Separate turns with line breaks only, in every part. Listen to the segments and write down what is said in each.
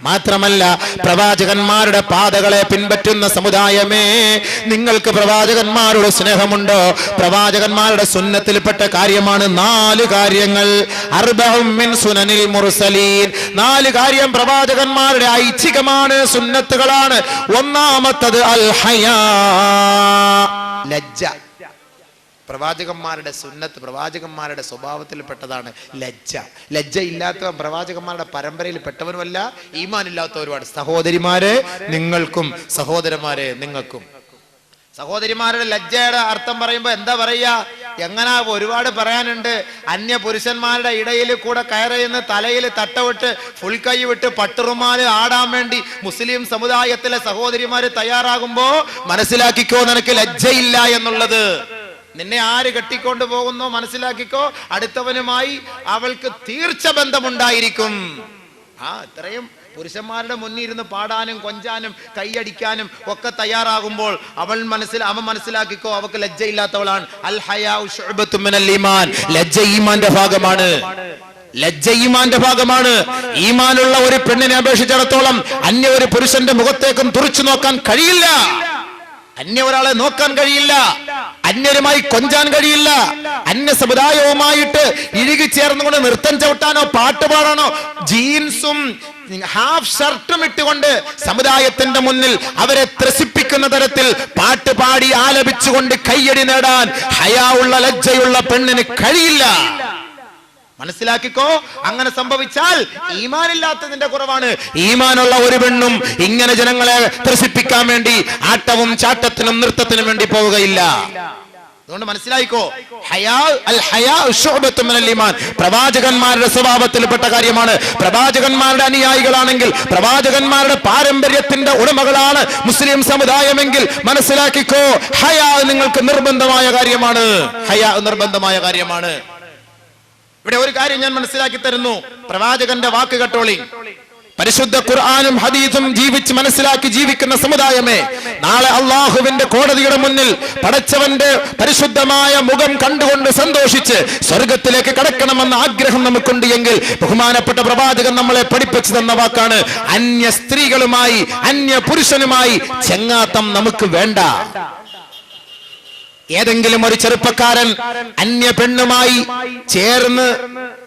മാത്രമല്ല പ്രവാചകന്മാരുടെ പാതകളെ പിൻപറ്റുന്ന സമുദായമേ, നിങ്ങൾക്ക് പ്രവാചകന്മാരുടെ സ്നേഹമുണ്ടോ? പ്രവാചകന്മാരുടെ സുന്നത്തിൽപ്പെട്ട കാര്യമാണ് 4 കാര്യങ്ങൾ. അർബഉം മിൻ സുനനിൽ മുർസലീൻ. 4 കാര്യം പ്രവാചകന്മാരുടെ ഐച്ഛികമാണ്, സുന്നത്തുകളാണ്. ഒന്നാമത്തത് അൽ ഹയാ, ലജ്ജ. പ്രവാചകന്മാരുടെ സുന്നത്ത്, പ്രവാചകന്മാരുടെ സ്വഭാവത്തിൽപ്പെട്ടതാണ് ലജ്ജ. ലജ്ജ ഇല്ലാത്തവൻ പ്രവാചകന്മാരുടെ പരമ്പരയിൽ പെട്ടവനുമല്ല, ഈമാൻ ഇല്ലാത്തവരുമാണ്. സഹോദരിമാരെ നിങ്ങൾക്കും, സഹോദരന്മാരെ നിങ്ങൾക്കും. സഹോദരിമാരുടെ ലജ്ജയുടെ അർത്ഥം പറയുമ്പോ എന്താ പറയാ? എങ്ങനെ ഒരുപാട് പറയാനുണ്ട്. അന്യ പുരുഷന്മാരുടെ ഇടയിൽ കൂടെ കയറിയെന്ന് തലയിൽ തട്ടവിട്ട് ഫുൾ കൈ വിട്ട് പട്ടുറുമാല് ആടാൻ വേണ്ടി മുസ്ലിം സമുദായത്തിലെ സഹോദരിമാര് തയ്യാറാകുമ്പോ മനസ്സിലാക്കിക്കോ, നിനക്ക് ലജ്ജയില്ല എന്നുള്ളത്. നിന്നെ ആര് കെട്ടിക്കൊണ്ട് പോകുന്നോ മനസ്സിലാക്കിക്കോ, അടുത്തവനുമായി അവൾക്ക് തീർച്ച ബന്ധമുണ്ടായിരിക്കും. ഇത്രയും പുരുഷന്മാരുടെ മുന്നിൽ ഇരുന്ന് പാടാനും കൊഞ്ചാനും കൈയടിക്കാനും ഒക്കെ തയ്യാറാകുമ്പോൾ അവൻ മനസ്സിലാക്കിക്കോ, അവൾക്ക് ലജ്ജയില്ലാത്തവളാണ്. അൽ ഹയാഉ ശുഅബത്തും മിനൽ ഈമാൻ. ലജ്ജ ഈമാന്റെ ഭാഗമാണ്. ലജ്ജ ഈമാന്റെ ഭാഗമാണ്. ഈമാനുള്ള ഒരു പെണ്ണിനെ അപേക്ഷിച്ചിടത്തോളം അന്യ ഒരു പുരുഷന്റെ മുഖത്തേക്കും തുറിച്ചു നോക്കാൻ കഴിയില്ല. അന്യ ഒരാളെ നോക്കാൻ കഴിയില്ല, അന്യരുമായി കൊഞ്ചാൻ കഴിയില്ല. അന്യ സമുദായവുമായിട്ട് ഇഴുകി ചേർന്നുകൊണ്ട് നൃത്തം ചവിട്ടാനോ പാട്ട് പാടാനോ ജീൻസും ഹാഫ് ഷർട്ടും ഇട്ടുകൊണ്ട് സമുദായത്തിന്റെ മുന്നിൽ അവരെ ത്രസിപ്പിക്കുന്ന തരത്തിൽ പാട്ട് പാടി ആലപിച്ചുകൊണ്ട് കയ്യടി നേടാൻ ഹയാ ഉള്ള ലജ്ജയുള്ള പെണ്ണിന് കഴിയില്ല. മനസ്സിലാക്കിക്കോ. അങ്ങനെ സംഭവിച്ചാൽ ഈമാനില്ലാത്തതിന്റെ കുറവാണ്. ഈമാനുള്ള ഒരു പെണ്ണും ഇങ്ങനെ ജനങ്ങളെ ത്രസിപ്പിക്കാൻ വേണ്ടി ആട്ടവും ചാട്ടത്തിനും നൃത്തത്തിനും വേണ്ടി പോവുകയില്ല. അതുകൊണ്ട് മനസ്സിലായിക്കോ, പ്രവാചകന്മാരുടെ സ്വഭാവത്തിൽപ്പെട്ട കാര്യമാണ്. പ്രവാചകന്മാരുടെ അനുയായികളാണെങ്കിൽ, പ്രവാചകന്മാരുടെ പാരമ്പര്യത്തിന്റെ ഉടമകളാണ് മുസ്ലിം സമുദായമെങ്കിൽ മനസ്സിലാക്കിക്കോ, ഹയാ നിങ്ങൾക്ക് നിർബന്ധമായ കാര്യമാണ്. ഹയാ നിർബന്ധമായ കാര്യമാണ്. ഇവിടെ ഒരു കാര്യം ഞാൻ മനസ്സിലാക്കി തരുന്നു. പ്രവാചകന്റെ വാക്ക് കേട്ടോളി. പരിശുദ്ധ ഖുർആനും ഹദീസും ജീവിച്ച് മനസ്സിലാക്കി ജീവിക്കുന്ന സമുദായമേ, നാളെ അള്ളാഹുവിന്റെ കോടതിയുടെ മുന്നിൽ പടച്ചവന്റെ പരിശുദ്ധമായ മുഖം കണ്ടുകൊണ്ട് സന്തോഷിച്ച് സ്വർഗത്തിലേക്ക് കടക്കണമെന്ന ആഗ്രഹം നമുക്കുണ്ട് എങ്കിൽ ബഹുമാനപ്പെട്ട പ്രവാചകൻ നമ്മളെ പഠിപ്പിച്ചു തന്ന വാക്കാണ്, അന്യ സ്ത്രീകളുമായി അന്യ പുരുഷനുമായി ചെങ്ങാത്തം നമുക്ക് വേണ്ട. ഏതെങ്കിലും ഒരു ചെറുപ്പക്കാരൻ അന്യ പെണ്ണുമായി ചേർന്ന്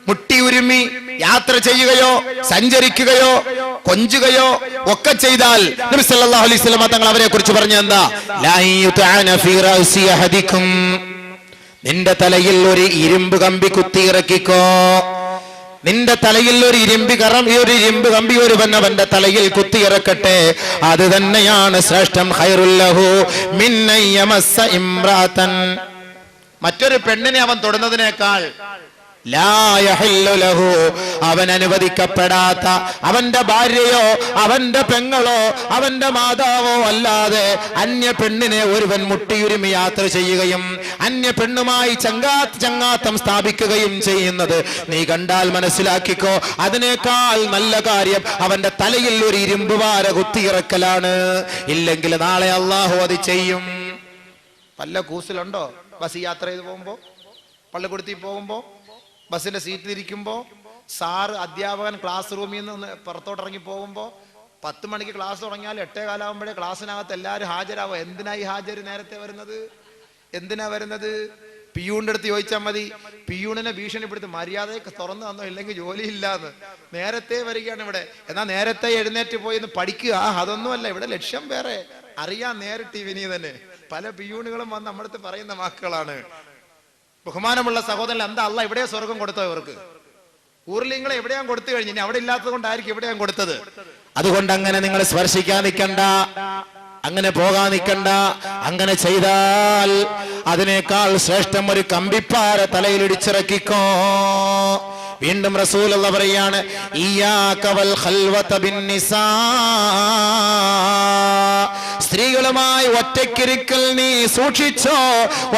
മുട്ടിയുരുമി യാത്ര ചെയ്യുകയോ സഞ്ചരിക്കുകയോ കൊഞ്ചുകയോ ഒക്കെ ചെയ്താൽ നബി സല്ലല്ലാഹു അലൈഹി വസല്ലം തങ്ങൾ അവരെ കുറിച്ച് പറഞ്ഞ എന്താ? ലാ യുതഅന ഫീ റഅസി അഹദികും. നിന്റെ തലയിൽ ഒരു ഇരുമ്പ് കമ്പി കുത്തിയിറക്കിക്കോ. നിന്റെ തലയിൽ ഒരു ഇരുമ്പ് കമ്പി അവന്റെ തലയിൽ കുത്തിയിറക്കട്ടെ. അത് തന്നെയാണ് ശ്രേഷ്ഠം. ഖൈറുൽ ലഹു മിൻ അയ്യമസ്സ ഇംറാതൻ. മറ്റൊരു പെണ്ണിനെ അവൻ തൊടുന്നതിനേക്കാൾ ലാ യഹില്ലു ലഹു, അവൻ അനുവദിക്കപ്പെടാത്ത അവന്റെ ഭാര്യയോ അവന്റെ പെങ്ങളോ അവന്റെ മാതാവോ അല്ലാതെ അന്യ പെണ്ണിനെ ഒരുവൻ മുട്ടിയുരുമി യാത്ര ചെയ്യുകയും അന്യ പെണ്ണുമായി ചങ്ങാത്തം സ്ഥാപിക്കുകയും ചെയ്യുന്നത് നീ കണ്ടാൽ മനസ്സിലാക്കിക്കോ, അതിനേക്കാൾ നല്ല കാര്യം അവന്റെ തലയിൽ ഒരു ഇരുമ്പ് വാര കുത്തിയിറക്കലാണ്. ഇല്ലെങ്കിൽ നാളെ അള്ളാഹു അത് ചെയ്യും. പല്ല കൂസിലുണ്ടോ? ബസ് യാത്ര ചെയ്ത് പോകുമ്പോ, പള്ളിക്കൂടത്തിൽ പോകുമ്പോ, ബസ്സിന്റെ സീറ്റിലിരിക്കുമ്പോ, സാറ് അധ്യാപകൻ ക്ലാസ് റൂമിൽ നിന്ന് പുറത്തോട്ടിറങ്ങി പോകുമ്പോ, 10 മണിക്ക് ക്ലാസ് തുടങ്ങിയാൽ 8:15 ക്ലാസ്സിനകത്ത് എല്ലാവരും ഹാജരാവും. എന്തിനായി ഹാജര് നേരത്തെ വരുന്നത്? എന്തിനാ വരുന്നത്? പിയൂണിന്റെ അടുത്ത് ചോദിച്ചാൽ മതി. പിയൂണിനെ ഭീഷണിപ്പെടുത്തി മര്യാദയ്ക്ക് തുറന്നു തന്നോ, ഇല്ലെങ്കിൽ ജോലിയില്ലാന്ന്. നേരത്തെ വരികയാണ് ഇവിടെ. എന്നാൽ നേരത്തെ എഴുന്നേറ്റ് പോയി പഠിക്കുക, അതൊന്നുമല്ല. ഇവിടെ ലക്ഷ്യം വേറെ. അറിയാൻ നേരിട്ട് ഇവനി തന്നെ പല പിയൂണുകളും വന്ന് നമ്മുടെ അടുത്ത് പറയുന്ന വാക്കുകളാണ്. ബഹുമാനമുള്ള സഹോദരൻ, എന്താ അള്ളാഹ് എവിടെയാ സ്വർഗം കൊടുത്തോ? ഇവർക്ക് ഊർലിങ്ങളെ എവിടെയാ കൊടുത്തു കഴിഞ്ഞു? ഇനി അവിടെ ഇല്ലാത്തത് കൊണ്ടായിരിക്കും എവിടെയാ കൊടുത്തത്. അതുകൊണ്ട് അങ്ങനെ നിങ്ങൾ സ്പർശിക്കാൻ നിൽക്കണ്ട, അങ്ങനെ പോകാൻ നിൽക്കണ്ട. അങ്ങനെ ചെയ്താൽ അതിനേക്കാൾ ശ്രേഷ്ഠം ഒരു കമ്പിപ്പാര തലയിൽ ഇടിച്ചിറക്കിക്കോ. വീണ്ടും റസൂലുള്ള പറയാണ്, ഇയ്യാക വൽ ഖൽവത ബിന്നിസാ. സ്ത്രീകളുമായി ഒറ്റയ്ക്കിരിക്കൽ നീ സൂക്ഷിച്ചോ,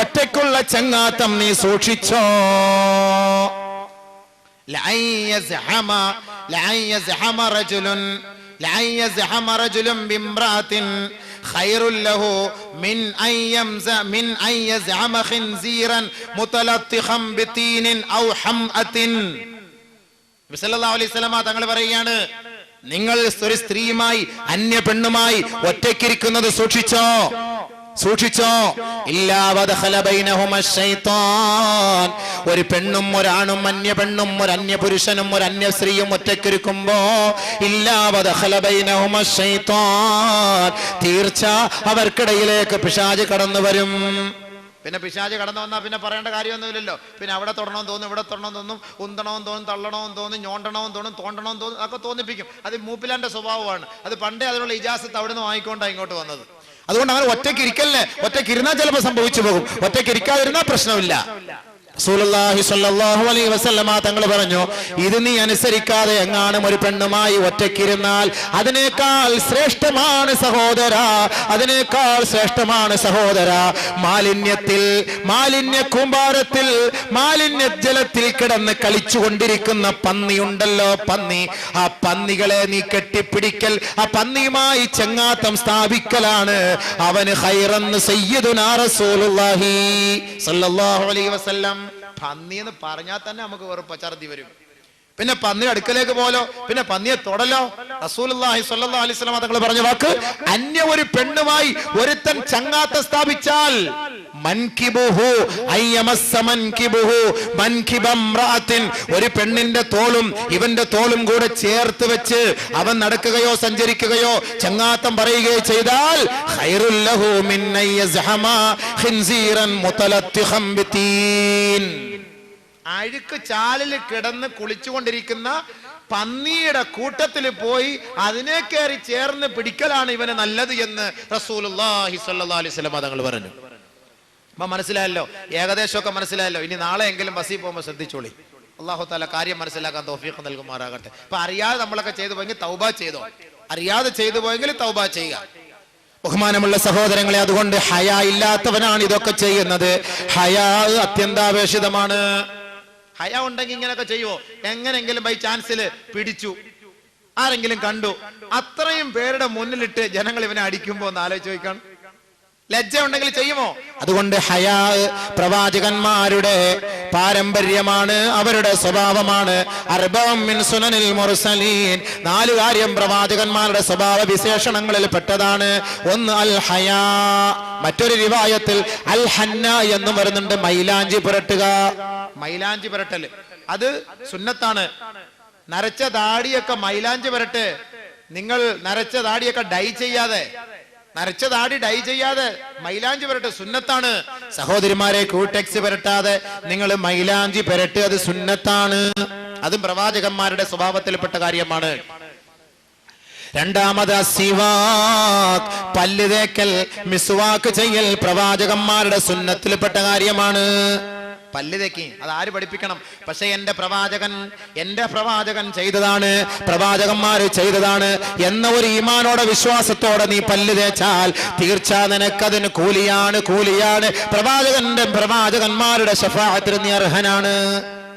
ഒറ്റയ്ക്കുള്ള ചങ്ങാത്തം നീ സൂക്ഷിച്ചോ. ലഅൻ യസ്ഹമ റജുലുൻ ബിംറാത്തിൻ ഖൈറുൽ ലഹു മിൻ അൻ യസ്ഹമ ഖിൻസീറൻ മുതലത്തിഖൻ ബിതീനിൻ ഔ ഹംഅത്തിൻ. നബി സല്ലല്ലാഹു അലൈഹി വസല്ലം തങ്ങൾ പറയുകയാണ്, നിങ്ങൾ ഒരു സ്ത്രീയുമായി അന്യ പെണ്ണുമായി ഒറ്റയ്ക്കിരിക്കുന്നത് സൂക്ഷിച്ചോ സൂക്ഷിച്ചോ. ഇല്ലാ വദഖല ബൈനഹുമ ശൈത്താൻ, ഒരു പെണ്ണും ഒരാണും അന്യ പെണ്ണും ഒരു അന്യ പുരുഷനും ഒരു അന്യ സ്ത്രീയും ഒറ്റയ്ക്കിരിക്കുമ്പോ ഇല്ലാ വദഖല ബൈനഹുമ ശൈത്താൻ, തീർച്ച അവർക്കിടയിലേക്ക് പിശാച് കടന്നു വരും. പിന്നെ പിശാച് കടന്നു വന്നാൽ പിന്നെ പറയേണ്ട കാര്യമൊന്നുമില്ലല്ലോ. പിന്നെ അവിടെ തൊടണമെന്ന് തോന്നും, ഇവിടെ തൊടണമെന്ന് തോന്നും, ഉന്തണമെന്ന് തോന്നും, തള്ളണമെന്ന് തോന്നും, ഞോണ്ടണമെന്ന് തോന്നും, തോണ്ടണമെന്ന് തോന്നും, അതൊക്കെ തോന്നിപ്പിക്കും. അത് മൂപ്പിലാന്റെ സ്വഭാവമാണ്. അത് പണ്ടേ അതിനുള്ള ഇജാസത്ത് അവിടെ നിന്ന് വാങ്ങിക്കൊണ്ടാണ് ഇങ്ങോട്ട് വന്നത്. അതുകൊണ്ട് അങ്ങനെ ഒറ്റയ്ക്ക് ഇരിക്കല്ലേ. ഒറ്റയ്ക്ക് ഇരുന്നാൽ ചിലപ്പോൾ സംഭവിച്ചു പോകും. ഒറ്റയ്ക്ക് ഇരിക്കാതിരുന്നാൽ പ്രശ്നമില്ല. റസൂലുള്ളാഹി സ്വല്ലല്ലാഹു അലൈഹി വസല്ലമ തങ്ങൾ പറഞ്ഞു, ഇത് നീ അനുസരിക്കാതെ എങ്ങാനും ഒരു പെണ്ണുമായി ഒറ്റയ്ക്കിരുന്നാൽ അതിനേക്കാൾ ശ്രേഷ്ഠമാണ് സഹോദര, അതിനേക്കാൾ ശ്രേഷ്ഠമാണ് സഹോദര, മാലിന്യത്തിൽ, മാലിന്യ കൂമ്പാരത്തിൽ, മാലിന്യ ജലത്തിൽ കിടന്ന് കളിച്ചുകൊണ്ടിരിക്കുന്ന പന്നിയുണ്ടല്ലോ, പന്നി, ആ പന്നികളെ നീ കെട്ടിപ്പിടിക്കൽ, ആ പന്നിയുമായി ചങ്ങാത്തം സ്ഥാപിക്കലാണ് അവന് ഖൈറെന്ന് സയ്യിദുനാ റസൂലുള്ളാഹി സ്വല്ലല്ലാഹു അലൈഹി വസല്ലം. പന്നി എന്ന് പറഞ്ഞാൽ തന്നെ നമുക്ക് വെറുപ്പ്, ഛർദ്ദി വരും. പിന്നെ പന്നി അടുക്കലേക്ക് പോലോ, പിന്നെ പന്നിയെ തൊടലോ. റസൂലുള്ളാഹി സ്വല്ലല്ലാഹു അലൈഹി വസല്ലം തങ്ങൾ പറഞ്ഞ വാക്ക്, അന്യ ഒരു പെണ്ണുമായി ഒരുത്തൻ ചങ്ങാത്തം സ്ഥാപിച്ചാൽ മൻകിബുഹു അയ്യമസ്സ മൻകിബുഹു മൻകിബ ഇംറഅത്തിൻ, ഒരു പെണ്ണിന്റെ തോളും ഇവന്റെ തോളും കൂടെ ചേർത്ത് വെച്ച് അവൻ നടക്കുകയോ സഞ്ചരിക്കുകയോ ചങ്ങാത്തം പറയുകയോ ചെയ്താൽ ഖൈറുൽ ലഹു മിൻ അയ്യസ്ഹമ ഖിൻസീറൻ മുതലത്തിഖം ബിതീൻ, അഴുക്ക് ചാലിൽ കിടന്ന് കുളിച്ചുകൊണ്ടിരിക്കുന്ന പന്നിയുടെ കൂട്ടത്തിൽ പോയി അതിനെ കയറി ചേർന്ന് പിടിക്കലാണ് ഇവന് നല്ലത് എന്ന് റസൂലുള്ളാഹി സ്വല്ലല്ലാഹു അലൈഹി വസല്ലം തങ്ങൾ പറഞ്ഞു. അപ്പൊ മനസ്സിലായല്ലോ, ഏകദേശമൊക്കെ മനസ്സിലായല്ലോ. ഇനി നാളെ എങ്കിലും ബസ്സിൽ പോകുമ്പോൾ ശ്രദ്ധിച്ചോളി. അല്ലാഹു തആല കാര്യം മനസ്സിലാക്കാൻ തൗഫീഖ് നൽകുമാറാകട്ടെ. അപ്പൊ അറിയാതെ നമ്മളൊക്കെ ചെയ്തു പോയെങ്കിൽ തൗബ ചെയ്തോ, അറിയാതെ ചെയ്തു പോയെങ്കിൽ തൗബ ചെയ്യുക. ബഹുമാനമുള്ള സഹോദരങ്ങളെ, അതുകൊണ്ട് ഹയാ ഇല്ലാത്തവനാണ് ഇതൊക്കെ ചെയ്യുന്നത്. ഹയാ അത്യന്താപേക്ഷിതമാണ്. ഹയാ ഉണ്ടെങ്കിൽ ഇങ്ങനെയൊക്കെ ചെയ്യുവോ? എങ്ങനെങ്കിലും ബൈ ചാൻസിൽ പിടിച്ചു, ആരെങ്കിലും കണ്ടു, അത്രയും പേരുടെ മുന്നിലിട്ട് ജനങ്ങൾ ഇവനെ അടിക്കുമ്പോ ഒന്ന് ആലോചിച്ച് ചോദിക്കണം, ലജ്ജ ഉണ്ടെങ്കിൽ ചെയ്യുമോ? അതുകൊണ്ട് ഹയാ പ്രവാചകന്മാരുടെ പാരമ്പര്യമാണ്, അവരുടെ സ്വഭാവമാണ്. അർബഉം മിൻ സുനനിൽ മുർസലീൻ, 4 കാര്യം പ്രവാചകന്മാരുടെ സ്വഭാവ വിശേഷണങ്ങളിൽ പെട്ടതാണ്. ഒന്ന് അൽ ഹയാ, മറ്റൊരു റിവായത്തിൽ അൽ ഹന്ന എന്നും വരുന്നുണ്ട്, മൈലാഞ്ചി പുരട്ടുക. മൈലാഞ്ചി പുരട്ടല് അത് സുന്നത്താണ്. നരച്ച താടിയൊക്കെ മൈലാഞ്ചി പുരട്ട്. നിങ്ങൾ നരച്ച താടിയൊക്കെ ഡൈ ചെയ്യാതെ, നരച്ച താടി ഡൈ ചെയ്യാതെ മൈലാഞ്ചി പുരട്ട്, സുന്നത്താണ്. സഹോദരിമാരെ, ക്യൂടെക്സ് പുരട്ടാതെ നിങ്ങൾ മൈലാഞ്ചി പുരട്ട്, അത് സുന്നത്താണ്. അതും പ്രവാചകന്മാരുടെ സ്വഭാവത്തിൽപ്പെട്ട കാര്യമാണ്. രണ്ടാമത് സിവാക്ക്, പല്ല് തേക്കൽ, മിസ്വാക്ക് ചെയ്യൽ പ്രവാചകന്മാരുടെ സുന്നത്തിൽപ്പെട്ട കാര്യമാണ്. പല്ല് തേക്കി അത് ആര് പഠിപ്പിക്കണം? പക്ഷെ എന്റെ പ്രവാചകൻ ചെയ്തതാണ്, പ്രവാചകന്മാര് ചെയ്തതാണ് എന്ന ഒരു ഈമാനോടെ വിശ്വാസത്തോടെ നീ പല്ല് തേച്ചാൽ തീർച്ച നിനക്കതിന് കൂലിയാണ്. പ്രവാചകന്മാരുടെ ശഫാഅത്തിന് നീ അർഹനാണ്.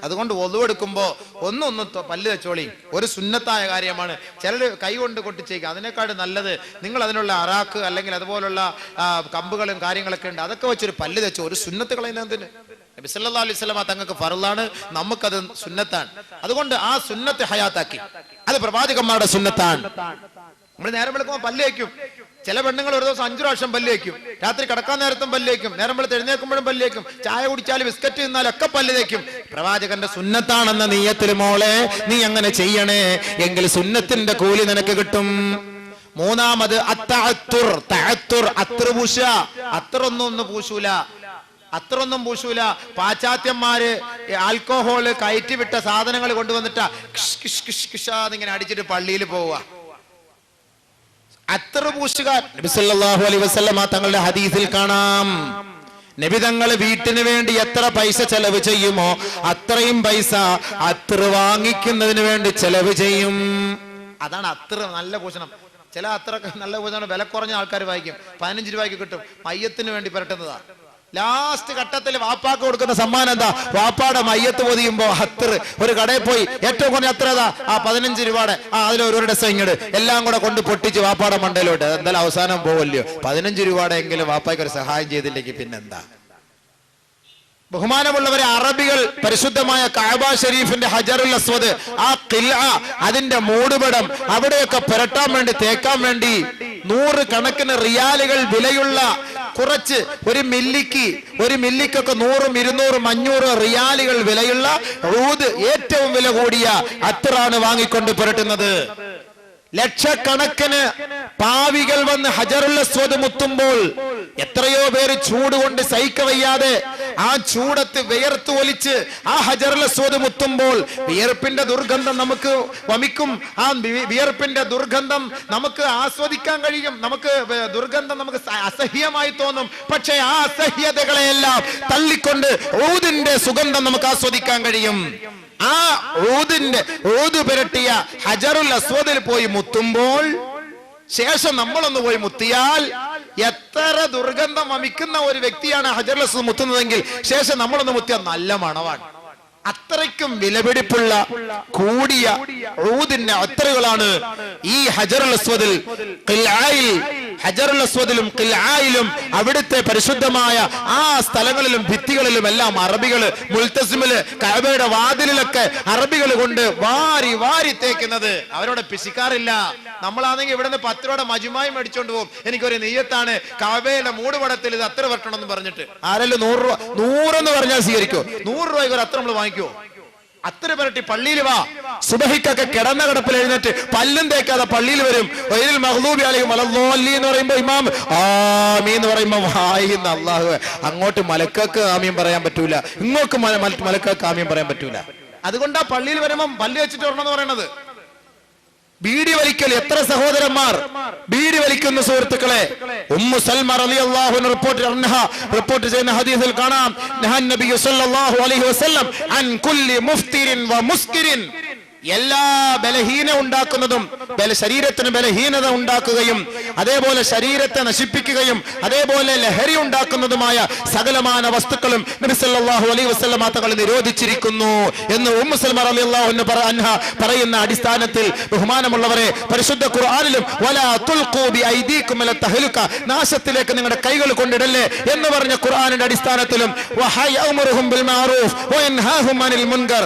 അതുകൊണ്ട് ഒളു എടുക്കുമ്പോ ഒന്ന് പല്ല് വെച്ചോളി, ഒരു സുന്നത്തായ കാര്യമാണ്. ചിലർ കൈ കൊണ്ട് കൊട്ടിച്ചേക്കുക, അതിനേക്കാൾ നല്ലത് നിങ്ങൾ അതിനുള്ള അറാക്ക് അല്ലെങ്കിൽ അതുപോലുള്ള കമ്പുകളും കാര്യങ്ങളൊക്കെ ഉണ്ട്, അതൊക്കെ വെച്ചൊരു പല്ല് വെച്ചോ. ഒരു സുന്നത്ത് കളയുന്നതിന് നബി സല്ലല്ലാഹു അലൈഹി വസല്ലം തങ്ങൾക്ക് ഫർളാണ്, നമുക്കത് സുന്നത്താണ്. അതുകൊണ്ട് ആ സുന്നത്ത് ഹയാത്താക്കി, അത് പ്രവാചകന്മാരുടെ സുന്നത്താണ്. നമ്മൾ നേരം വെളുക്കുമ്പോൾ പല്ല് വയ്ക്കും. ചില പെണ്ണുങ്ങൾ ഒരു ദിവസം 5 പ്രാവശ്യം പല്ല് വയ്ക്കും. രാത്രി കിടക്കാൻ നേരത്തും പല്ല് വയ്ക്കും, നേരം വെളുത്ത് എഴുന്നേൽക്കുമ്പോഴും പല്ല് വയ്ക്കും, ചായ കുടിച്ചാലും ബിസ്ക്കറ്റ് തിന്നാലും ഒക്കെ പല്ല് വയ്ക്കും. പ്രവാചകന്റെ സുന്നത്താണെന്ന നീയത്തിൽ മോളെ നീ അങ്ങനെ ചെയ്യണേ, എങ്കിൽ സുന്നത്തിന്റെ കൂലി നിനക്ക് കിട്ടും. മൂന്നാമത് അത്തഅത്തുർ, അത്തർ പൂശ. അത്രയൊന്നും പൂശൂല. പാശ്ചാത്യന്മാര് ആൽക്കഹോള് കയറ്റിവിട്ട സാധനങ്ങൾ കൊണ്ടുവന്നിട്ടാ ഇങ്ങനെ അടിച്ചിട്ട് പള്ളിയിൽ പോവുക. അത്തർ പൂശുകാർ നബി സല്ലല്ലാഹു അലൈഹി വസല്ലം തങ്ങളുടെ ഹദീസിൽ കാണാം, നബി തങ്ങൾ വീട്ടിന് വേണ്ടി എത്ര പൈസ ചെലവ് ചെയ്യുമോ അത്രയും പൈസ അത്തർ വാങ്ങിക്കുന്നതിന് വേണ്ടി ചെലവ് ചെയ്യും. അതാണ് അത്തർ നല്ല പൂശണം. ചില അത്രക്ക് നല്ല പൂശണം വില കുറഞ്ഞ ആൾക്കാർ വാങ്ങിക്കും, 15 രൂപയ്ക്ക് കിട്ടും, മയ്യത്തിന് വേണ്ടി പുരട്ടുന്നതാ. ലാസ്റ്റ് ഘട്ടത്തിൽ വാപ്പാക്ക് കൊടുക്കുന്ന സമ്മാനം എന്താ? വാപ്പാടെ മയ്യത്ത് പൊതിയുമ്പോ അത്തർ, ഒരു കടയിൽ പോയി ഏറ്റവും കുറഞ്ഞ അത്ര 15 രൂപയുടെ അതിലൊരു ഡസൻ ഇങ്ങട് എല്ലാം കൂടെ കൊണ്ട് പൊട്ടിച്ച് വാപ്പാടെ മണ്ടയിലോട്ട്, എന്തായാലും അവസാനം പോവല്ലോ. 15 രൂപയുടെ എങ്കിലും വാപ്പായ്ക്ക് ഒരു സഹായം ചെയ്തില്ലെങ്കിൽ പിന്നെന്താ? ബഹുമാനമുള്ളവരെ, അറബികൾ പരിശുദ്ധമായ കഅബ ഷരീഫിന്റെ ഹജറുൽ അസ്വദ്, ആ ഖിൽഅ, അതിന്റെ മൂടുപടം അവിടെയൊക്കെ പുരട്ടാൻ വേണ്ടി, തേക്കാൻ വേണ്ടി 100 കണക്കിന് റിയാലുകൾ വിലയുള്ള കുറച്ച് ഒരു മില്ലിക്കൊക്കെ 100, 200, 500 റിയാലുകൾ വിലയുള്ള ഊദ്, ഏറ്റവും വില കൂടിയ അത്തറാണ് വാങ്ങിക്കൊണ്ട് പുരട്ടുന്നത്. ലക്ഷക്കണക്കിന് പാവികൾ വന്ന് ഹജറുൽ അസ്വദ് മുത്തുമ്പോൾ എത്രയോ പേര് ചൂട് കൊണ്ട് സഹിക്കവയ്യാതെ ആ ചൂടത്ത് വിയർത്ത് ഒലിച്ച് ആ ഹജറുൽ അസ്വദ് മുത്തുമ്പോൾ വിയർപ്പിന്റെ ദുർഗന്ധം നമുക്ക് വമിക്കും. ആ വിയർപ്പിന്റെ ദുർഗന്ധം നമുക്ക് ആസ്വദിക്കാൻ കഴിയും. നമുക്ക് ദുർഗന്ധം നമുക്ക് അസഹ്യമായി തോന്നും. പക്ഷേ ആ അസഹ്യതകളെയെല്ലാം തള്ളിക്കൊണ്ട് ഊദിന്റെ സുഗന്ധം നമുക്ക് ആസ്വദിക്കാൻ കഴിയും. ആ ഊദ് പുരട്ടിയ ഹജറുൽ അസ്വദിൽ പോയി മുത്തുമ്പോൾ ശേഷം നമ്മളൊന്ന് പോയി മുത്തിയാൽ എത്ര ദുർഗന്ധം വമിക്കുന്ന ഒരു വ്യക്തിയാണ് ഹജറുൽ അസ്വദ് മുത്തുന്നതെങ്കിൽ ശേഷം നമ്മളൊന്ന് മുത്തിയാൽ നല്ല മണവാണ്. അത്രയ്ക്കും വിലപിടിപ്പുള്ള കൂടിയ ഊദിന്റെ അത്തറുകളാണ് ഈ ഹജറുൽ അസ്വദിൽ, ഹജറുൽ അസ്വദിലും ഖിൽആയിലും അവിടുത്തെ പരിശുദ്ധമായ ആ സ്ഥലങ്ങളിലും ഭിത്തികളിലും എല്ലാം അറബികള് മുൽത്തസിമില് കഅബയുടെ വാതിലിലൊക്കെ അറബികൾ കൊണ്ട് വാരി വാരി തേക്കുന്നത്. അവരോട് പിശിക്കാറില്ല. നമ്മളാണെങ്കിൽ ഇവിടുന്ന് 10 രൂപയുടെ മജുമായി മേടിച്ചോണ്ട് പോകും. എനിക്കൊരു നെയ്യത്താണ് കഅബയുടെ മൂടുപടത്തിൽ ഇത് അത്ര വരട്ടണം എന്ന് പറഞ്ഞിട്ട്. ആരെല്ലാം 100 രൂപ 100 എന്ന് പറഞ്ഞാൽ സ്വീകരിക്കോ? 100 രൂപയ്ക്ക് ഒരു അത്ര നമ്മൾ വാങ്ങിക്കോ? അത്ര പരട്ടി പള്ളിയിൽ വാ. സുബഹിക്കൊക്കെ കിടന്ന കിടപ്പിൽ എഴുന്നേറ്റ് പല്ലും തേക്കാതെ പള്ളിയിൽ വരും. വൈരിൽ മഗ്ദൂബി അലൈഹിം വലദ്ദാലിൻ എന്ന് പറയുമ്പോൾ ഇമാം ആമീൻ എന്ന് പറയുമ്പോൾ വായിന്ന് അല്ലാഹു, അങ്ങോട്ട് മലക്കക്ക് ആമീൻ പറയാൻ പറ്റൂല, ഇങ്ങോട്ട് മലക്കക്ക് ആമീൻ പറയാൻ പറ്റൂല. അതുകൊണ്ടാ പള്ളിയിൽ വരുമ്പം പല്ല് വെച്ചിട്ട് വരണം എന്ന് പറയുന്നത്. ബീഡി വലിക്കൽ, എത്ര സഹോദരന്മാർ ബീഡി വലിക്കുന്ന സുഹൃത്തുക്കളെ. ഉമ്മു സൽമ റളിയല്ലാഹു അൻഹ റിപ്പോർട്ട് ചെയ്യുന്ന ഹദീസിൽ കാണാം, നഹൻ നബി സല്ലല്ലാഹു അലൈഹി വസല്ലം അൻ കുല്ലി മുഫ്തിരിൻ വ മുസ്കിരിൻ, എല്ലാ ബലഹീന ഉണ്ടാക്കുന്നതും ശരീരത്തിന് ബലഹീനത ഉണ്ടാക്കുകയും അതേപോലെ ശരീരത്തെ നശിപ്പിക്കുകയും അതേപോലെ ലഹരി ഉണ്ടാക്കുന്നതുമായ സകലമാന വസ്തുക്കളും നബി സല്ലല്ലാഹു അലൈഹി വസല്ലം തങ്ങൾ നിരോധിച്ചിരിക്കുന്നു എന്ന് ഉമ്മു സൽമ റളിയല്ലാഹു അൻഹ പറയുന്ന അടിസ്ഥാനത്തിൽ ബഹുമാനമുള്ളവരെ, പരിശുദ്ധ ഖുർആനിലും വലാ തുൽഖൂ ബി ഐദീകും ഇല തഹ്ലുക, നാശത്തിലേക്ക് നിങ്ങളുടെ കൈകൾ കൊണ്ടിടല്ലേ എന്ന് പറഞ്ഞ ഖുർആനിന്റെ അടിസ്ഥാനത്തിലും വഹയഅമുറുഹും ബിൽ മഅറൂഫ് വയൻഹാഹും അനിൽ മുൻകർ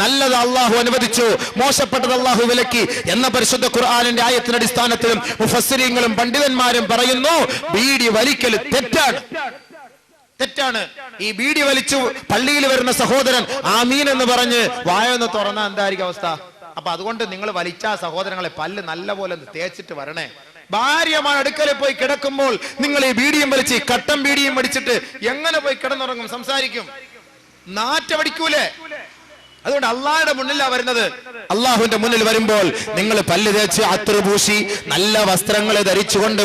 നല്ലത് അല്ലാഹു അനുവദിച്ചു, മോശപ്പെട്ടത് അല്ലാഹു വിലക്കി എന്ന പരിശുദ്ധ ഖുർആനിന്റെ ആയത്തിന്റെ അടിസ്ഥാനത്തിലും മുഫസ്സിരീങ്ങളും പണ്ഡിതന്മാരും പറയുന്നു, ബീഡി വലിക്കൽ തെറ്റാണ്. ഈ ബീഡി വലിച്ചു പള്ളിയിൽ വരുന്ന സഹോദരൻ ആമീൻ എന്ന് പറഞ്ഞ് വായൊന്ന് തുറന്ന എന്തായിരിക്കും അവസ്ഥ? അപ്പൊ അതുകൊണ്ട് നിങ്ങൾ വലിച്ച സഹോദരങ്ങളെ പല്ല് നല്ല പോലെ തേച്ചിട്ട് വരണേ. ഭാര്യമാർ അടുക്കലിൽ പോയി കിടക്കുമ്പോൾ നിങ്ങൾ ഈ ബീഡിയും വലിച്ച് കട്ടൻ ബീഡിയും വലിച്ചിട്ട് എങ്ങനെ പോയി കിടന്നുറങ്ങും, സംസാരിക്കും? നാറ്റമടിക്കൂലേ? അതുകൊണ്ട് അള്ളാഹുടെ മുന്നിലാ വരുന്നത്. അള്ളാഹുവിന്റെ മുന്നിൽ വരുമ്പോൾ നിങ്ങൾ പല്ല് തേച്ച് അത്തറ് പൂശി നല്ല വസ്ത്രങ്ങൾ ധരിച്ചുകൊണ്ട്